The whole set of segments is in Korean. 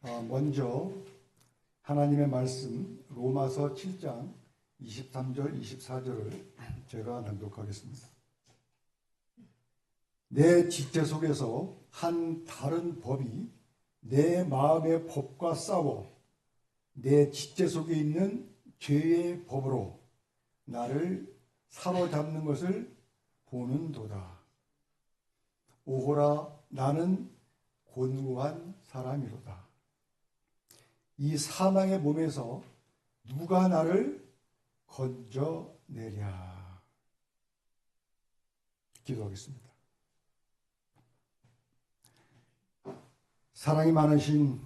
먼저 하나님의 말씀 로마서 7장 23절 24절을 제가 낭독하겠습니다. 내 지체 속에서 한 다른 법이 내 마음의 법과 싸워 내 지체 속에 있는 죄의 법으로 나를 사로잡는 것을 보는도다. 오호라, 나는 곤고한 사람이로다. 이 사망의 몸에서 누가 나를 건져내랴. 기도하겠습니다. 사랑이 많으신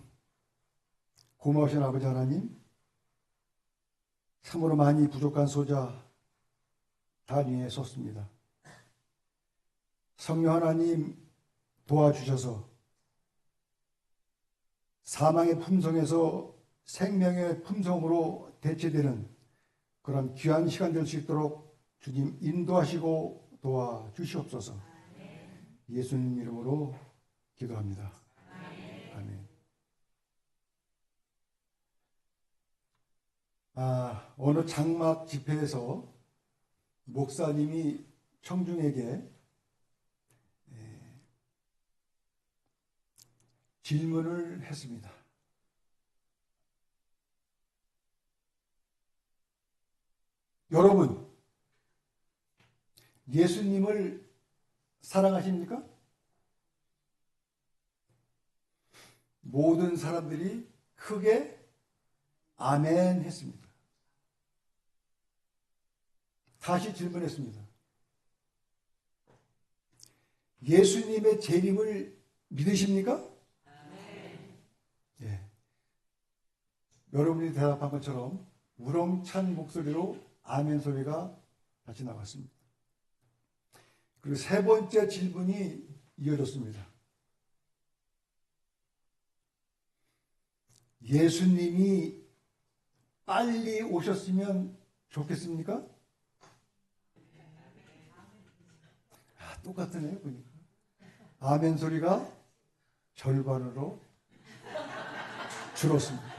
고마우신 아버지 하나님, 참으로 많이 부족한 소자 단 위에 섰습니다. 성령 하나님 도와주셔서 사망의 품성에서 생명의 품성으로 대체되는 그런 귀한 시간 될 수 있도록 주님 인도하시고 도와주시옵소서. 예수님 이름으로 기도합니다. 아멘. 어느 장막 집회에서 목사님이 청중에게 질문을 했습니다. 여러분, 예수님을 사랑하십니까? 모든 사람들이 크게 아멘 했습니다. 다시 질문했습니다. 예수님의 재림을 믿으십니까? 예. 여러분이 대답한 것처럼 우렁찬 목소리로 아멘 소리가 다시 나왔습니다. 그리고 세 번째 질문이 이어졌습니다. 예수님이 빨리 오셨으면 좋겠습니까? 똑같으네요, 보니까. 아멘 소리가 절반으로 줄었습니다.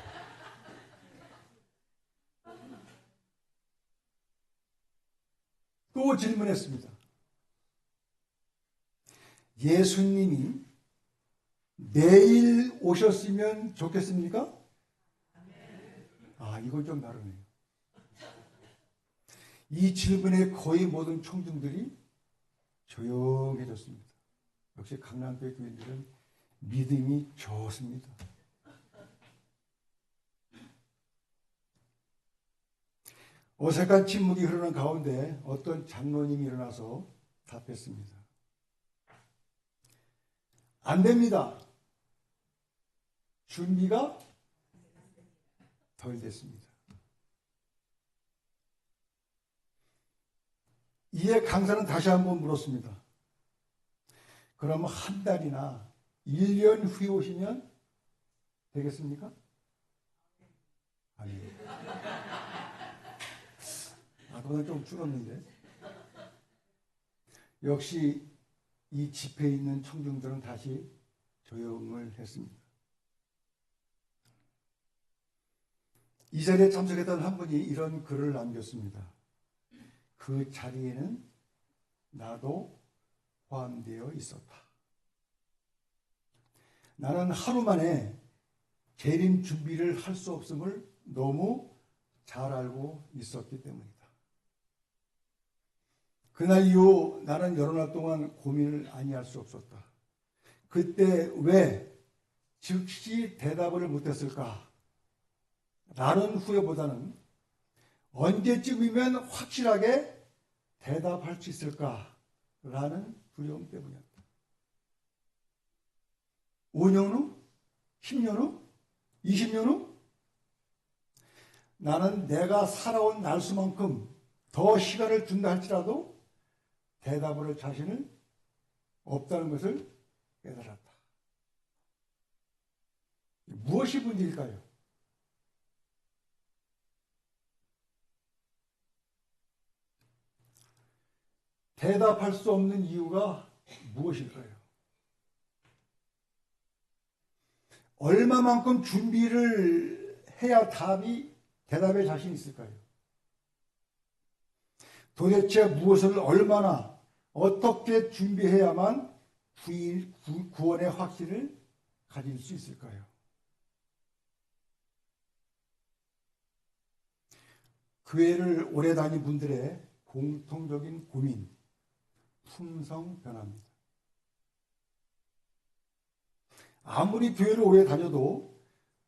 또 질문했습니다. 예수님이 내일 오셨으면 좋겠습니까? 이건 좀 다르네요. 이 질문에 거의 모든 청중들이 조용해졌습니다. 역시 강남교회 교인들은 믿음이 좋습니다. 어색한 침묵이 흐르는 가운데 어떤 장로님이 일어나서 답했습니다. 안 됩니다. 준비가 덜 됐습니다. 이에 강사는 다시 한번 물었습니다. 그럼 한 달이나 1년 후에 오시면 되겠습니까? 아니요. 그건 좀 줄었는데. 역시 이 집회에 있는 청중들은 다시 조용을 했습니다. 이 자리에 참석했던 한 분이 이런 글을 남겼습니다. 그 자리에는 나도 포함되어 있었다. 나는 하루 만에 재림 준비를 할 수 없음을 너무 잘 알고 있었기 때문이다. 그날 이후 나는 여러 날 동안 고민을 아니할 수 없었다. 그때 왜 즉시 대답을 못했을까? 라는 후회보다는 언제쯤이면 확실하게 대답할 수 있을까? 라는 두려움 때문이었다. 5년 후? 10년 후? 20년 후? 나는 내가 살아온 날수만큼 더 시간을 준다 할지라도 대답을 할 자신은 없다는 것을 깨달았다. 무엇이 문제일까요? 대답할 수 없는 이유가 무엇일까요? 얼마만큼 준비를 해야 대답에 자신 있을까요? 도대체 무엇을 얼마나 어떻게 준비해야만 구원의 확신을 가질 수 있을까요? 교회를 오래 다닌 분들의 공통적인 고민, 품성 변화입니다. 아무리 교회를 오래 다녀도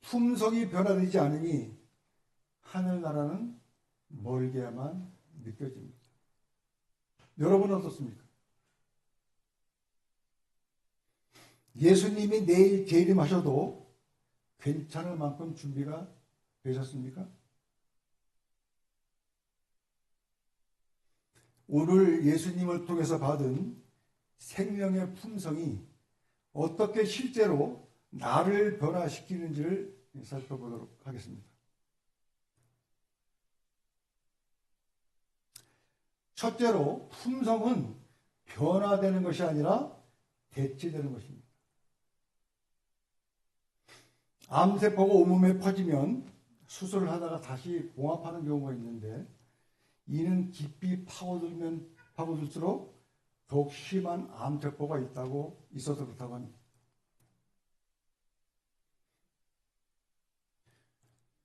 품성이 변화되지 않으니 하늘나라는 멀게야만 느껴집니다. 여러분은 어떻습니까? 예수님이 내일 재림하셔도 괜찮을 만큼 준비가 되셨습니까? 오늘 예수님을 통해서 받은 생명의 품성이 어떻게 실제로 나를 변화시키는지를 살펴보도록 하겠습니다. 첫째로, 품성은 변화되는 것이 아니라 대체되는 것입니다. 암세포가 온몸에 퍼지면 수술을 하다가 다시 봉합하는 경우가 있는데, 이는 깊이 파고들수록 더욱 심한 암세포가 있어서 그렇다고 합니다.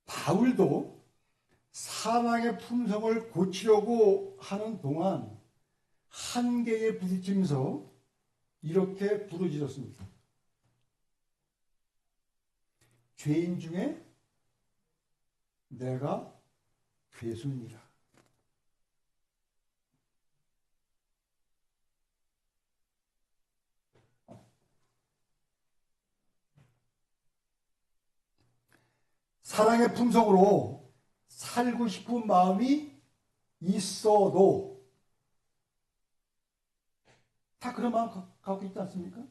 바울도 사망의 품성을 고치려고 하는 동안 한계에 부딪히면서 이렇게 부르짖었습니다. 죄인 중에 내가 괴수니라. 사랑의 품성으로 살고 싶은 마음이 있어도 다 그런 마음 갖고 있지 않습니까?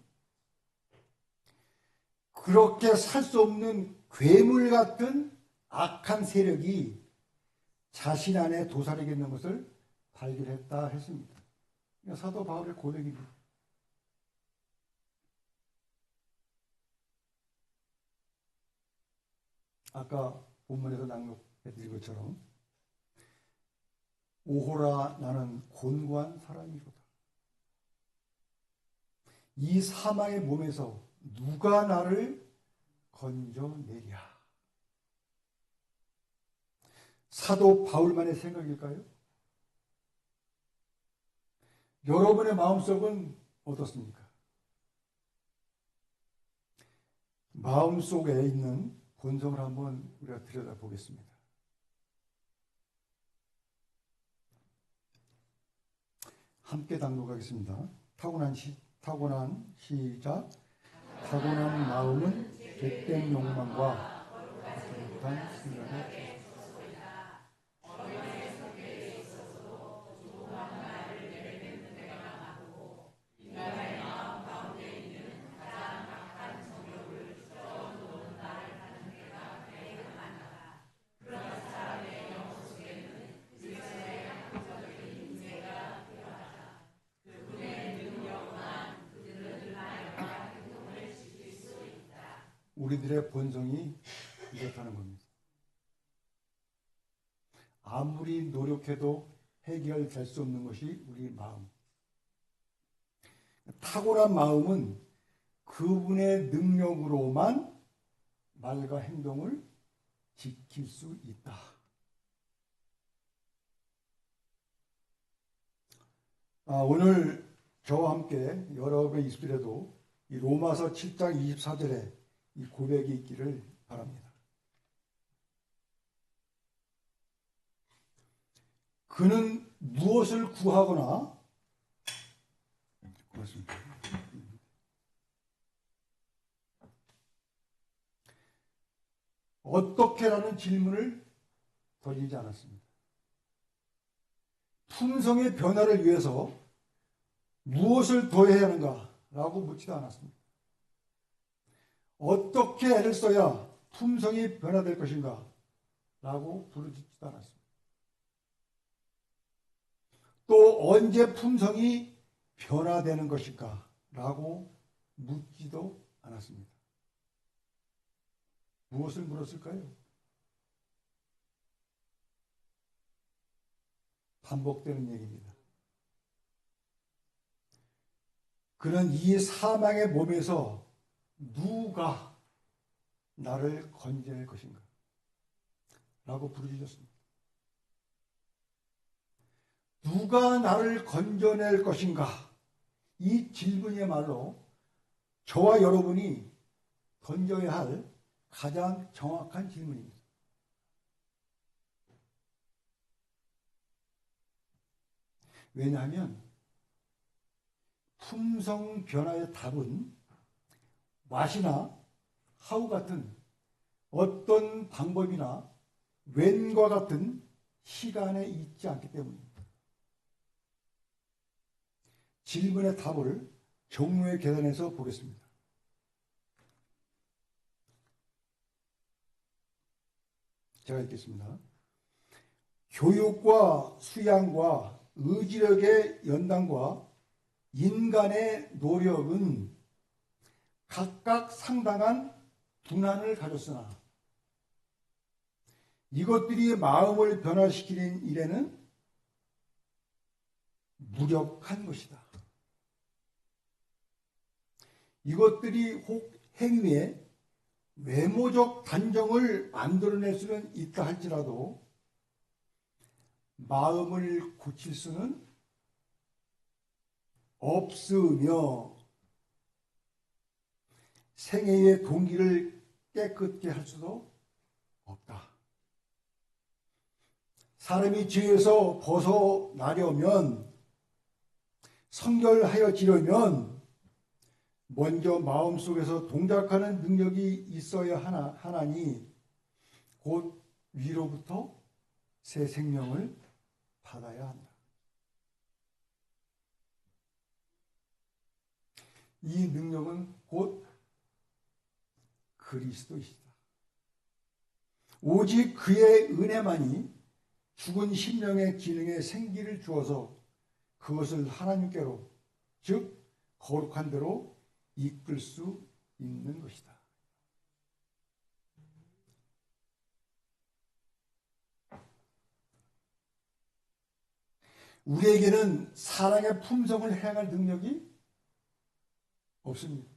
그렇게 살 수 없는 괴물 같은 악한 세력이 자신 안에 도사리게 있는 것을 발견했다 했습니다. 사도 바울의 고백입니다. 아까 본문에서 낭독해드린 것처럼 오호라 나는 곤고한 사람이로다. 이 사망의 몸에서 누가 나를 건져내랴. 사도 바울만의 생각일까요? 여러분의 마음속은 어떻습니까? 마음속에 있는 본성을 한번 우리가 들여다보겠습니다. 함께 당독하겠습니다. 타고난 시작. 타고난 마음은 죄된 욕망과 거룩한 생각에 우리들의 본성이 이렇다는 겁니다. 아무리 노력해도 해결될 수 없는 것이 우리 마음. 탁월한 마음은 그분의 능력으로만 말과 행동을 지킬 수 있다. 오늘 저와 함께 여러분의 입술에도 이 로마서 7장 24절에 이 고백이 있기를 바랍니다. 그는 무엇을 구하거나 어떻게라는 질문을 던지지 않았습니다. 품성의 변화를 위해서 무엇을 더 해야 하는가라고 묻지도 않았습니다. 어떻게 애를 써야 품성이 변화될 것인가 라고 부르짖지도 않았습니다. 또 언제 품성이 변화되는 것일까 라고 묻지도 않았습니다. 무엇을 물었을까요? 반복되는 얘기입니다. 그는 이 사망의 몸에서 누가 나를 건져낼 것인가? 라고 부르짖었습니다. 누가 나를 건져낼 것인가? 이 질문이야말로 저와 여러분이 던져야 할 가장 정확한 질문입니다. 왜냐하면 품성 변화의 답은 what이나 how 같은 어떤 방법이나 when과 같은 시간에 있지 않기 때문입니다. 질문의 답을 종로의 계단에서 보겠습니다. 제가 읽겠습니다. 교육과 수양과 의지력의 연단과 인간의 노력은 각각 상당한 분한을 가졌으나 이것들이 마음을 변화시키는 일에는 무력한 것이다. 이것들이 혹 행위에 외모적 단정을 만들어낼 수는 있다 할지라도 마음을 고칠 수는 없으며 생애의 동기를 깨끗게 할 수도 없다. 사람이 죄에서 벗어나려면, 성결하여지려면 먼저 마음속에서 동작하는 능력이 있어야 하나니 곧 위로부터 새 생명을 받아야 한다. 이 능력은 곧 그리스도이시다. 오직 그의 은혜만이 죽은 심령의 기능에 생기를 주어서 그것을 하나님께로, 즉 거룩한 대로 이끌 수 있는 것이다. 우리에게는 사랑의 품성을 행할 능력이 없습니다.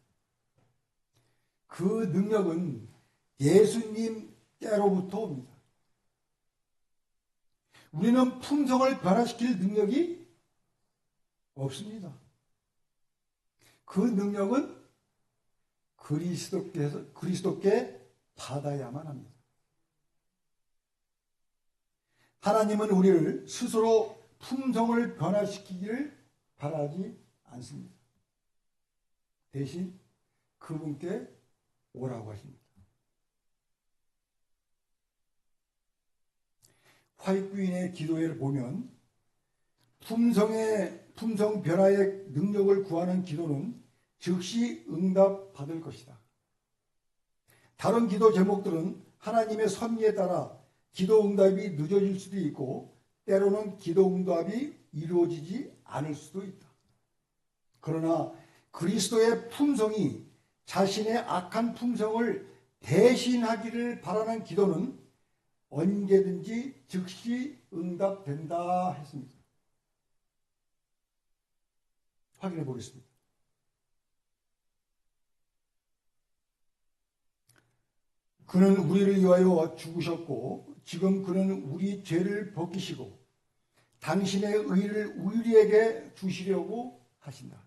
그 능력은 예수님께로부터 옵니다. 우리는 품성을 변화시킬 능력이 없습니다. 그 능력은 그리스도께 받아야만 합니다. 하나님은 우리를 스스로 품성을 변화시키기를 바라지 않습니다. 대신 그분께 오라고 하십니다. 화이트인의 기도회를 보면 품성 변화의 능력을 구하는 기도는 즉시 응답받을 것이다. 다른 기도 제목들은 하나님의 섭리에 따라 기도 응답이 늦어질 수도 있고 때로는 기도 응답이 이루어지지 않을 수도 있다. 그러나 그리스도의 품성이 자신의 악한 품성을 대신하기를 바라는 기도는 언제든지 즉시 응답된다 했습니다. 확인해 보겠습니다. 그는 우리를 위하여 죽으셨고 지금 그는 우리 죄를 벗기시고 당신의 의를 우리에게 주시려고 하신다.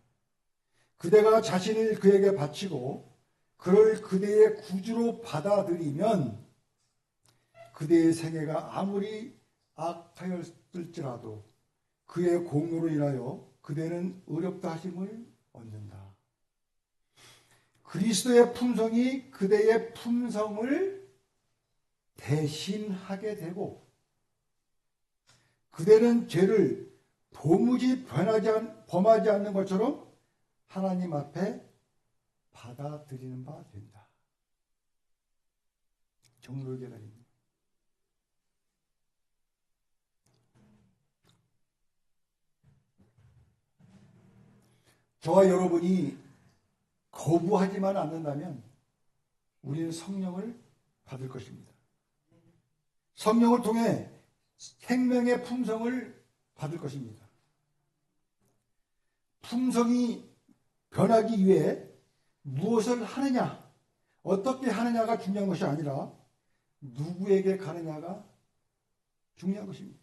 그대가 자신을 그에게 바치고 그를 그대의 구주로 받아들이면 그대의 생애가 아무리 악하였을지라도 그의 공로로 인하여 그대는 의롭다 하심을 얻는다. 그리스도의 품성이 그대의 품성을 대신하게 되고 그대는 죄를 도무지 범하지 않는 것처럼 하나님 앞에 받아들이는 바 된다. 정로의 계단입니다. 저와 여러분이 거부하지만 않는다면 우리는 성령을 받을 것입니다. 성령을 통해 생명의 품성을 받을 것입니다. 품성이 변하기 위해 무엇을 하느냐, 어떻게 하느냐가 중요한 것이 아니라 누구에게 가느냐가 중요한 것입니다.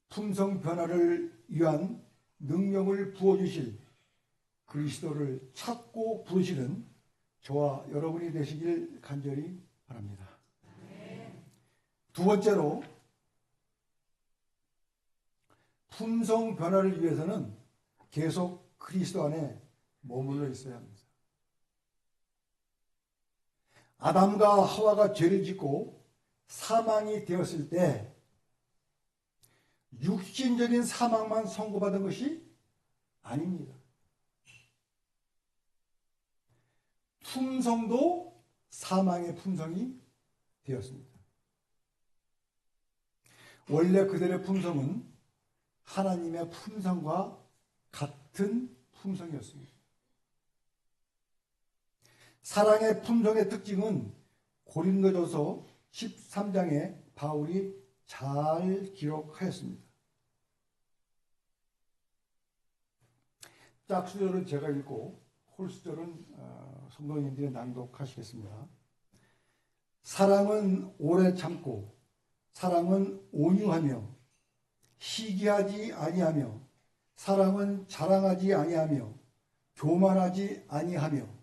품성 변화를 위한 능력을 부어주실 그리스도를 찾고 부르시는 저와 여러분이 되시길 간절히 바랍니다. 두 번째로, 품성 변화를 위해서는 계속 그리스도 안에 머물러 있어야 합니다. 아담과 하와가 죄를 짓고 사망이 되었을 때 육신적인 사망만 선고받은 것이 아닙니다. 품성도 사망의 품성이 되었습니다. 원래 그들의 품성은 하나님의 품성과 같은 품성이었습니다. 사랑의 품성의 특징은 고린도전서 13장에 바울이 잘 기록하였습니다. 짝수절은 제가 읽고 홀수절은 성도님들이 낭독하시겠습니다. 사랑은 오래 참고, 사랑은 온유하며, 시기하지 아니하며, 사랑은 자랑하지 아니하며, 교만하지 아니하며,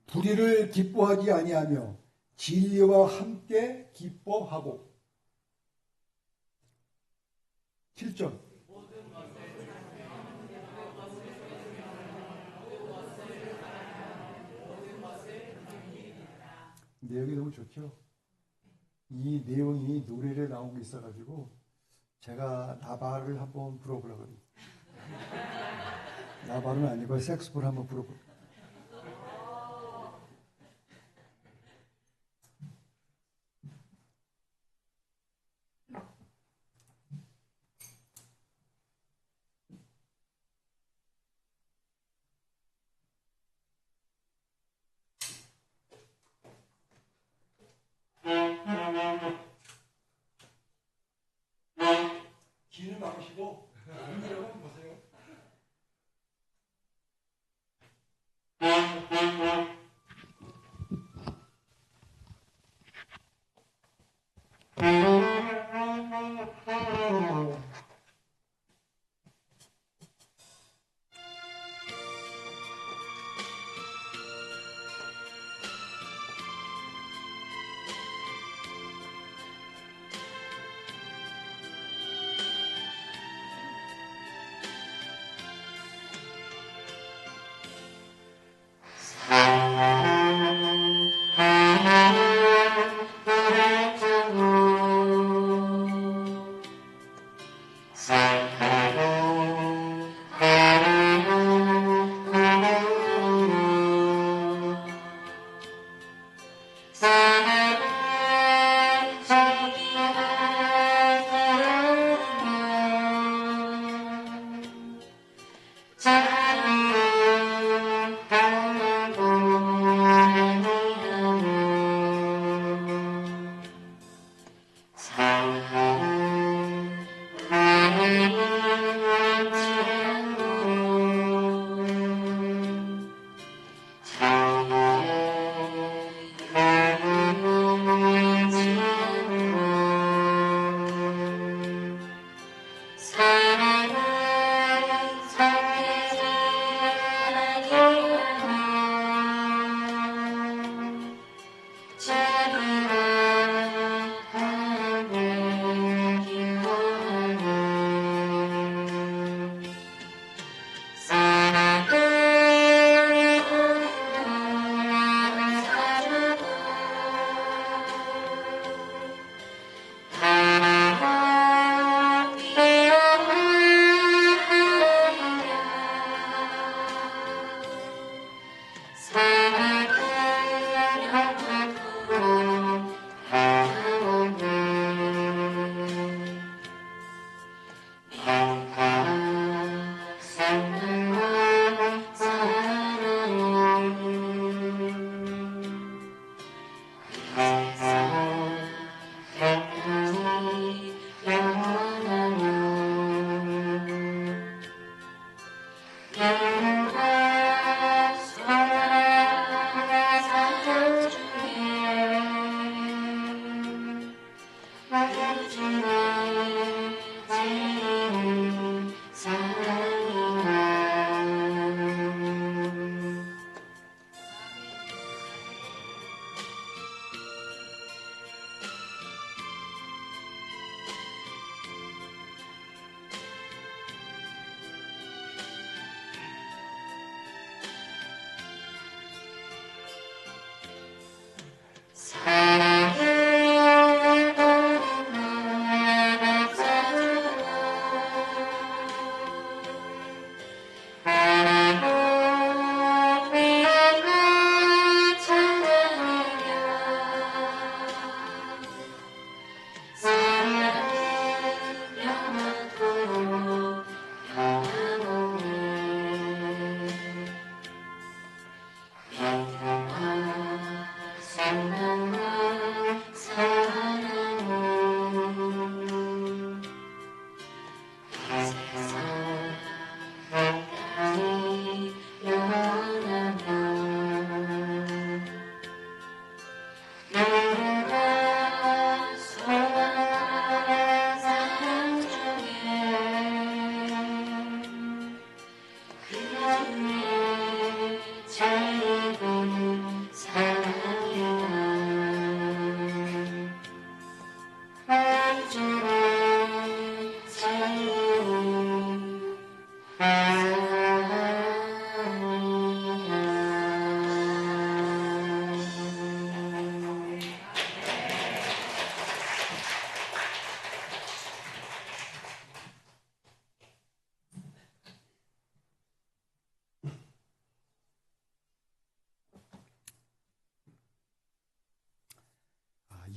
불의를 기뻐하지 아니하며 진리와 함께 기뻐하고. 7절. 내용이 너무 좋죠. 이 내용이 노래에 나오고 있어가지고 제가 나발을 한번 불어보려고 합니다. 나발은 아니고 색소폰 한번 불어볼게요. 귀는 막으시고 음이라고 보세요.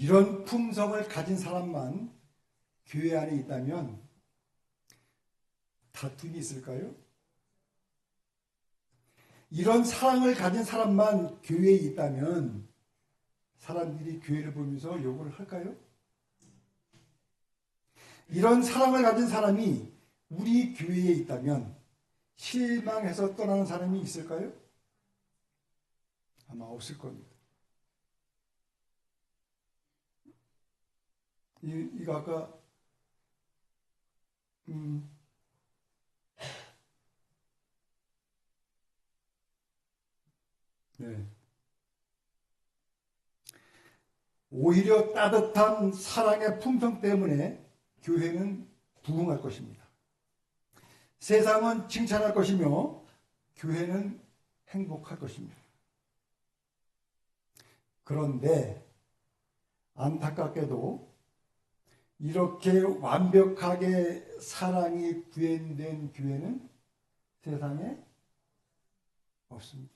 이런 품성을 가진 사람만 교회 안에 있다면 다툼이 있을까요? 이런 사랑을 가진 사람만 교회에 있다면 사람들이 교회를 보면서 욕을 할까요? 이런 사랑을 가진 사람이 우리 교회에 있다면 실망해서 떠나는 사람이 있을까요? 아마 없을 겁니다. 이거 아까 네. 오히려 따뜻한 사랑의 품성 때문에 교회는 부흥할 것입니다. 세상은 칭찬할 것이며 교회는 행복할 것입니다. 그런데 안타깝게도 이렇게 완벽하게 사랑이 구현된 교회는 세상에 없습니다.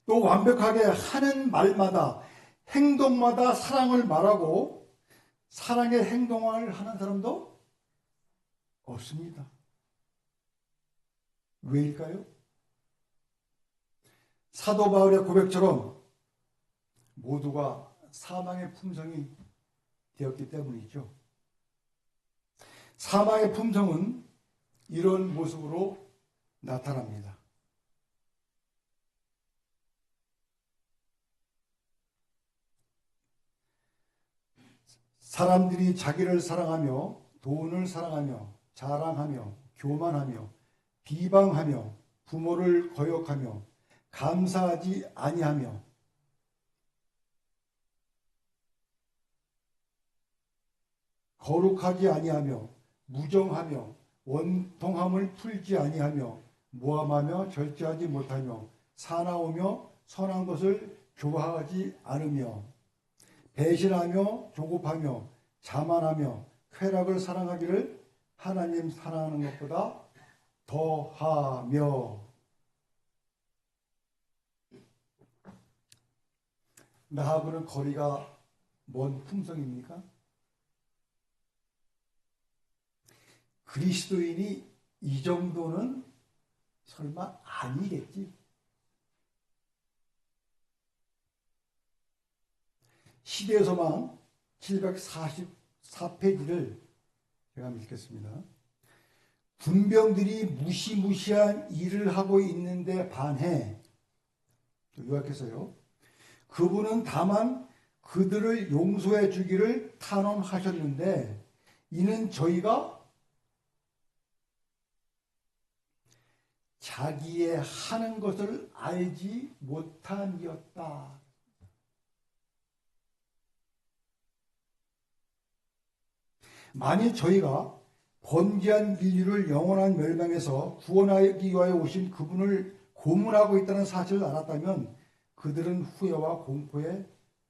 또 완벽하게 하는 말마다 행동마다 사랑을 말하고 사랑의 행동을 하는 사람도 없습니다. 왜일까요? 사도 바울의 고백처럼 모두가 사망의 품성이 되었기 때문이죠. 사망의 품성은 이런 모습으로 나타납니다. 사람들이 자기를 사랑하며 돈을 사랑하며 자랑하며 교만하며 비방하며 부모를 거역하며 감사하지 아니하며 거룩하지 아니하며 무정하며 원통함을 풀지 아니하며 모함하며 절제하지 못하며 사나우며 선한 것을 좋아하지 않으며 배신하며 조급하며 자만하며 쾌락을 사랑하기를 하나님 사랑하는 것보다 더하며. 나하고는 거리가 먼 품성입니까? 그리스도인이 이 정도는 설마 아니겠지? 시대의 소망 744페이지를 제가 읽겠습니다. 군병들이 무시무시한 일을 하고 있는데 반해, 요약해서요, 그분은 다만 그들을 용서해 주기를 탄원하셨는데 이는 저희가 자기의 하는 것을 알지 못함이었다. 만일 저희가 범죄한 인류를 영원한 멸망에서 구원하기 위하여 오신 그분을 고문하고 있다는 사실을 알았다면 그들은 후회와 공포에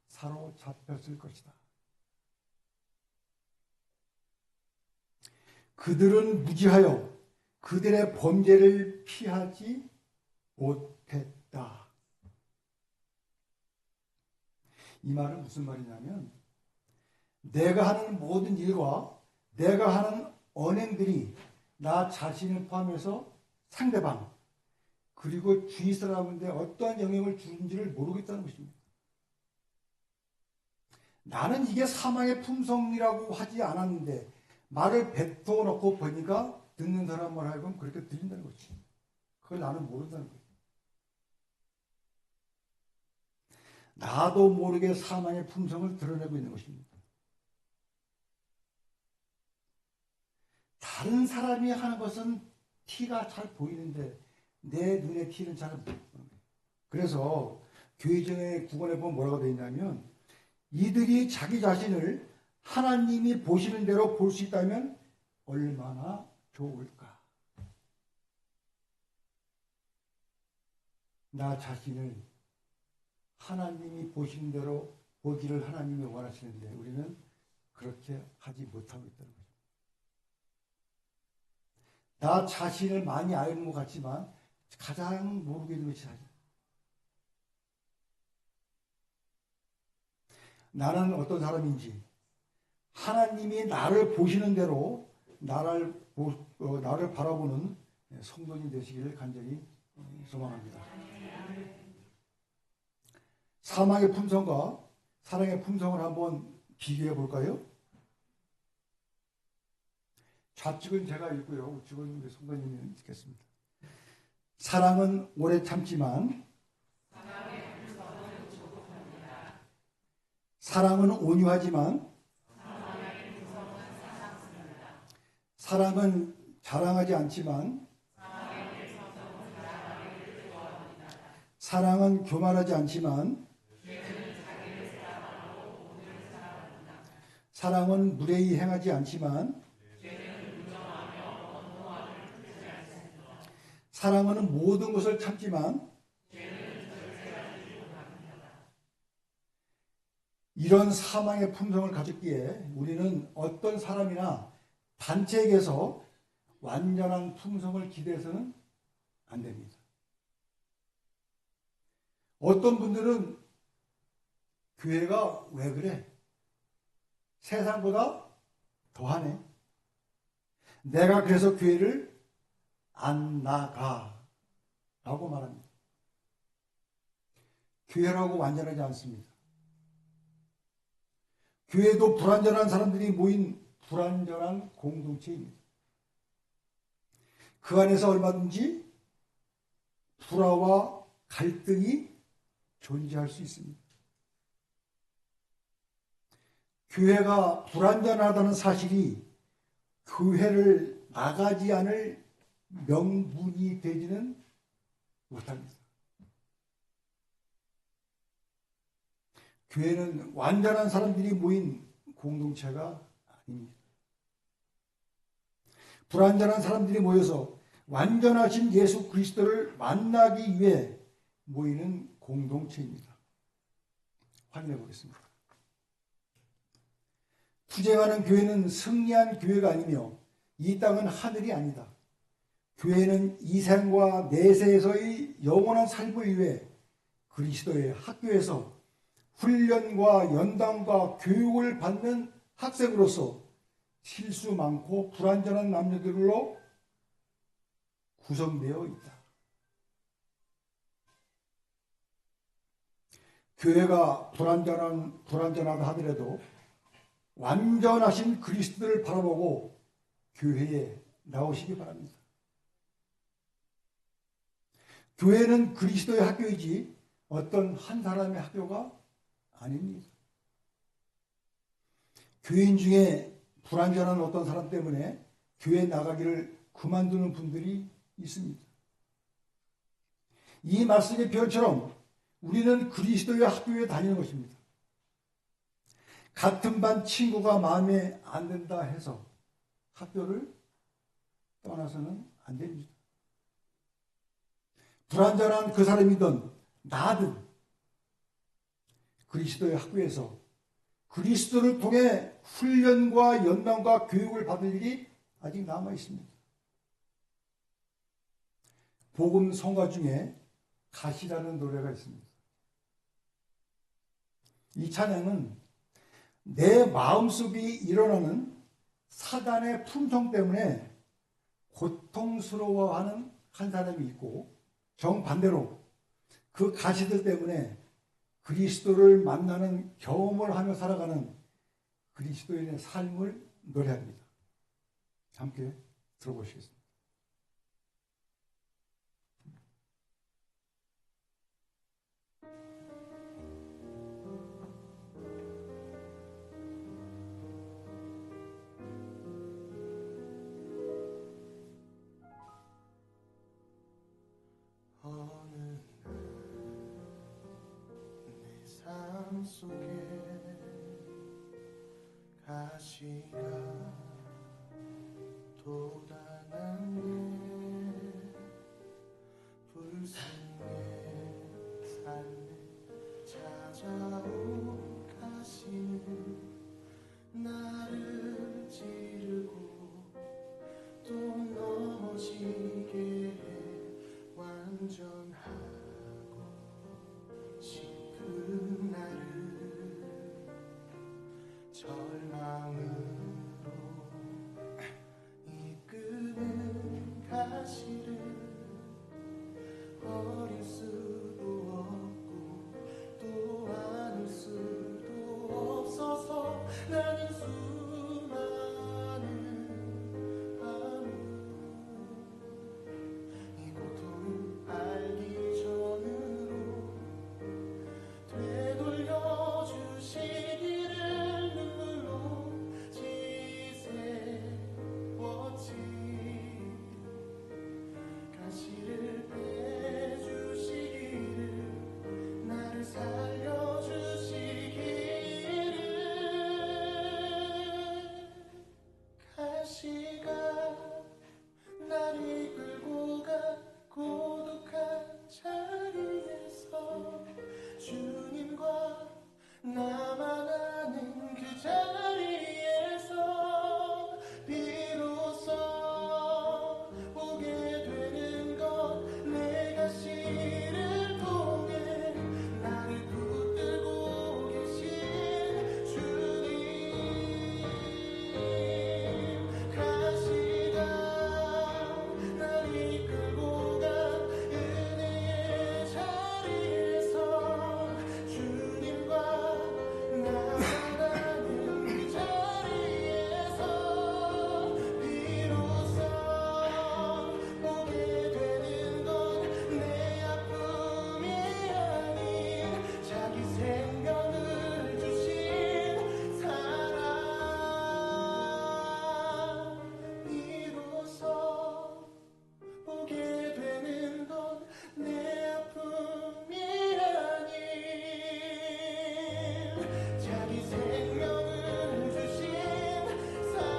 사로잡혔을 것이다. 그들은 무지하여 그들의 범죄를 피하지 못했다. 이 말은 무슨 말이냐면 내가 하는 모든 일과 내가 하는 언행들이 나 자신을 포함해서 상대방 그리고 주위 사람한테 어떠한 영향을 주는지를 모르겠다는 것입니다. 나는 이게 사망의 품성이라고 하지 않았는데 말을 뱉어 놓고 보니까 듣는 사람만 하여금 그렇게 들린다는 거지. 그걸 나는 모른다는 거지. 나도 모르게 사망의 품성을 드러내고 있는 것입니다. 다른 사람이 하는 것은 티가 잘 보이는데 내 눈에 티는 잘 못 보는 거예요. 그래서 교회정의 구원에 보면 뭐라고 되어 있냐면 이들이 자기 자신을 하나님이 보시는 대로 볼 수 있다면 얼마나 좋을까. 나 자신을 하나님이 보시는 대로 보기를 하나님이 원하시는데 우리는 그렇게 하지 못하고 있다는 거죠. 나 자신을 많이 아는 것 같지만 가장 모르게 있는 것이 자신. 나는 어떤 사람인지 하나님이 나를 보시는 대로 나를 바라보는 성도님 되시기를 간절히 소망합니다. 사망의 품성과 사랑의 품성을 한번 비교해 볼까요? 좌측은 제가 읽고요. 우측은 우리 성도님이 읽겠습니다. 사랑은 오래 참지만 사랑은 온유하지만 사랑은 자랑하지 않지만 사랑은 교만하지 않지만 사랑은 무례히 행하지 않지만 사랑은 모든 것을 참지만 이런 사망의 품성을 가졌기에 우리는 어떤 사람이나 단체에게서 완전한 품성을 기대해서는 안 됩니다. 어떤 분들은 교회가 왜 그래? 세상보다 더하네. 내가 그래서 교회를 안 나가 라고 말합니다. 교회라고 완전하지 않습니다. 교회도 불완전한 사람들이 모인 불완전한 공동체입니다. 그 안에서 얼마든지 불화와 갈등이 존재할 수 있습니다. 교회가 불완전하다는 사실이 교회를 나가지 않을 명분이 되지는 못합니다. 교회는 완전한 사람들이 모인 공동체가 아닙니다. 불완전한 사람들이 모여서 완전하신 예수 그리스도를 만나기 위해 모이는 공동체입니다. 확인해 보겠습니다. 투쟁하는 교회는 승리한 교회가 아니며 이 땅은 하늘이 아니다. 교회는 이 생과 내세에서의 영원한 삶을 위해 그리스도의 학교에서 훈련과 연단과 교육을 받는 학생으로서 실수 많고 불완전한 남녀들로 구성되어 있다. 교회가 불완전하다 하더라도 완전하신 그리스도를 바라보고 교회에 나오시기 바랍니다. 교회는 그리스도의 학교이지 어떤 한 사람의 학교가 아닙니다. 교인 중에 불완전한 어떤 사람 때문에 교회 나가기를 그만두는 분들이 있습니다. 이 말씀의 표현처럼 우리는 그리스도의 학교에 다니는 것입니다. 같은 반 친구가 마음에 안 든다 해서 학교를 떠나서는 안 됩니다. 불완전한 그 사람이든 나든 그리스도의 학교에서 그리스도를 통해 훈련과 연단과 교육을 받을 일이 아직 남아 있습니다. 복음 성가 중에 가시라는 노래가 있습니다. 이 찬양은 내 마음속에 일어나는 사단의 품성 때문에 고통스러워하는 한 사람이 있고, 정반대로 그 가시들 때문에 그리스도를 만나는 경험을 하며 살아가는 그리스도인의 삶을 노래합니다. 함께 들어보시겠습니다. 속에 가시가 돋아나네. 불승의 삶에 찾아온 가시는 나를 찌르고 또 넘어지게 해. 완전하고 싶은 나를 절망으로 이끄는 가시를 어릴 수도 없고 또 안을 수도 없어서 나는 수많은 밤을 이 고통을 알기 전으로 되돌려 주시기를 눈물로 지새웠지. 가시를 빼주시기를 나를 살려주시기를. 가시가 나를 이끌고 간 고독한 자리에서 주님과 나만 아는 그 자리에서 비로소 보게 되는 것. 내 가시를 통해 나를 붙들고 계신 주님. 가시가 나를 이끌고 간 은혜의 자리에서 주님과 나만 아는 그 자리에서 비로소 보게 되는 건 내 아픔이 아닌 자기 생명을 주신 사랑. 비로소 보게 되는 건 내 아픔이 아닌 자기 생명을 주신 사랑.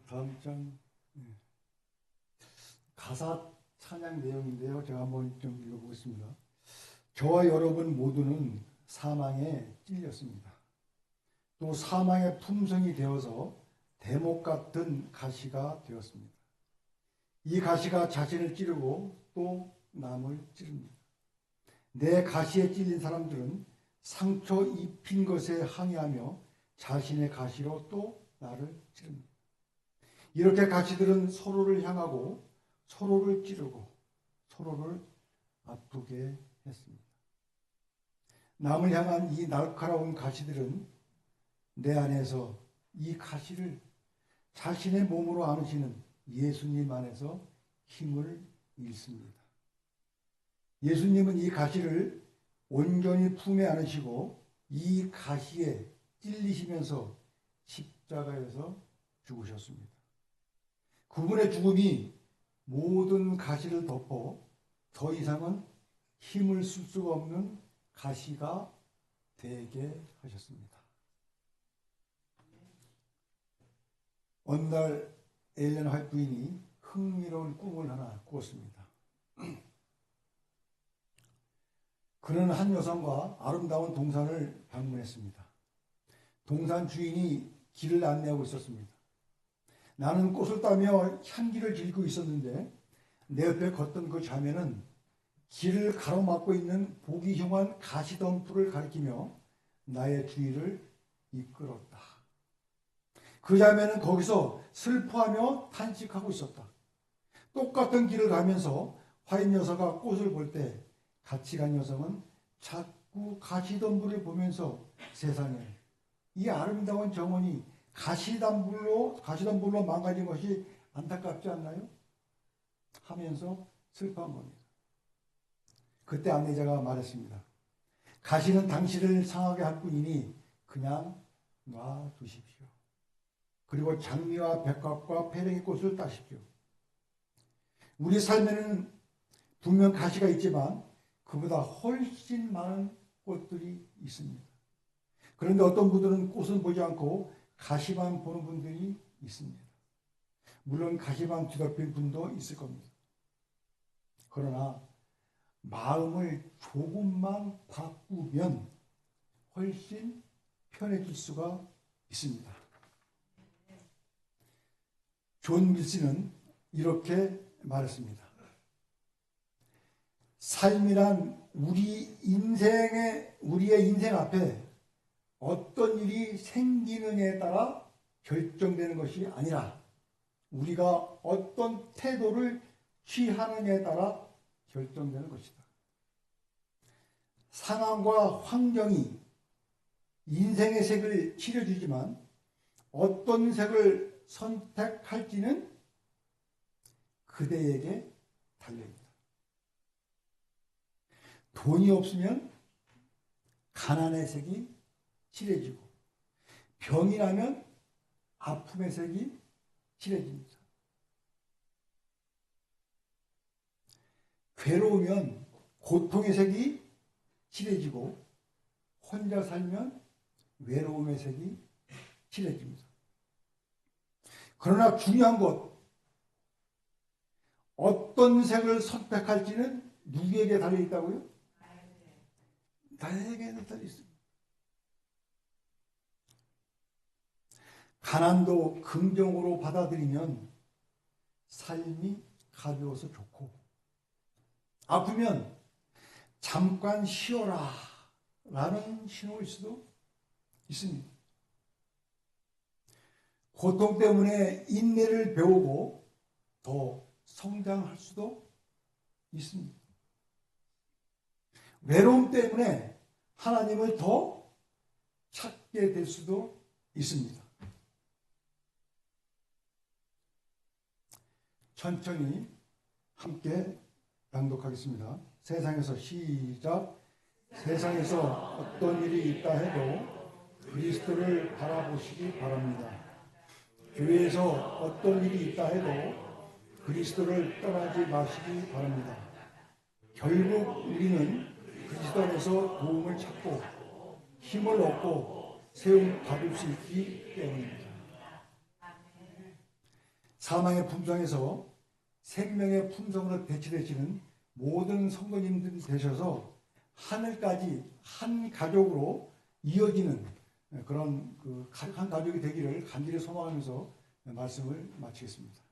다음 장 가사 찬양 내용인데요. 제가 한번 좀 읽어보겠습니다. 저와 여러분 모두는 사망에 찔렸습니다. 또 사망의 품성이 되어서 대목 같은 가시가 되었습니다. 이 가시가 자신을 찌르고 또 남을 찌릅니다. 내 가시에 찔린 사람들은 상처 입힌 것에 항의하며 자신의 가시로 또 나를 찌릅니다. 이렇게 가시들은 서로를 향하고 서로를 찌르고 서로를 아프게 했습니다. 남을 향한 이 날카로운 가시들은 내 안에서 이 가시를 자신의 몸으로 안으시는 예수님 안에서 힘을 잃습니다. 예수님은 이 가시를 온전히 품에 안으시고 이 가시에 찔리시면서 십자가에서 죽으셨습니다. 그분의 죽음이 모든 가시를 덮어 더 이상은 힘을 쓸 수가 없는 가시가 되게 하셨습니다. 어느 날 엘렌 화이트 부인이 흥미로운 꿈을 하나 꾸었습니다. 그는 한 여성과 아름다운 동산을 방문했습니다. 동산 주인이 길을 안내하고 있었습니다. 나는 꽃을 따며 향기를 즐기고 있었는데 내 옆에 걷던 그 자매는 길을 가로막고 있는 보기 흉한 가시덤불을 가리키며 나의 주의를 이끌었다. 그 자매는 거기서 슬퍼하며 탄식하고 있었다. 똑같은 길을 가면서 화인 여사가 꽃을 볼 때 같이 간 여성은 자꾸 가시덤불을 보면서 세상에 이 아름다운 정원이 가시덤불로 망가진 것이 안타깝지 않나요? 하면서 슬퍼한 겁니다. 그때 안내자가 말했습니다. 가시는 당신을 상하게 할 뿐이니 그냥 놔두십시오. 그리고 장미와 백합과 페랭이 꽃을 따십시오. 우리 삶에는 분명 가시가 있지만 그보다 훨씬 많은 꽃들이 있습니다. 그런데 어떤 분들은 꽃은 보지 않고 가시만 보는 분들이 있습니다. 물론 가시만 뒤덮인 분도 있을 겁니다. 그러나 마음을 조금만 바꾸면 훨씬 편해질 수가 있습니다. 존 밀스는 이렇게 말했습니다. 삶이란 우리의 인생 앞에 어떤 일이 생기느냐에 따라 결정되는 것이 아니라 우리가 어떤 태도를 취하느냐에 따라 결정되는 것이다. 상황과 환경이 인생의 색을 칠해주지만 어떤 색을 선택할지는 그대에게 달려있다. 돈이 없으면 가난의 색이 칠해지고 병이 나면 아픔의 색이 칠해집니다. 괴로우면 고통의 색이 칠해지고 혼자 살면 외로움의 색이 칠해집니다. 그러나 중요한 것, 어떤 색을 선택할지는 누구에게 달려있다고요? 나에게 달려있습니다. 가난도 긍정으로 받아들이면 삶이 가벼워서 좋고, 아프면 잠깐 쉬어라 라는 신호일 수도 있습니다. 고통 때문에 인내를 배우고 더 성장할 수도 있습니다. 외로움 때문에 하나님을 더 찾게 될 수도 있습니다. 천천히 함께 낭독하겠습니다. 세상에서 시작. 세상에서 어떤 일이 있다 해도 그리스도를 바라보시기 바랍니다. 교회에서 어떤 일이 있다 해도 그리스도를 떠나지 마시기 바랍니다. 결국 우리는 그리스도 안에서 도움을 찾고 힘을 얻고 세움 받을 수 있기 때문입니다. 사망의 품성에서 생명의 품성으로 배치되시는 모든 성도님들이 되셔서 하늘까지 한 가족으로 이어지는 그런 한 가족이 되기를 간절히 소망하면서 말씀을 마치겠습니다.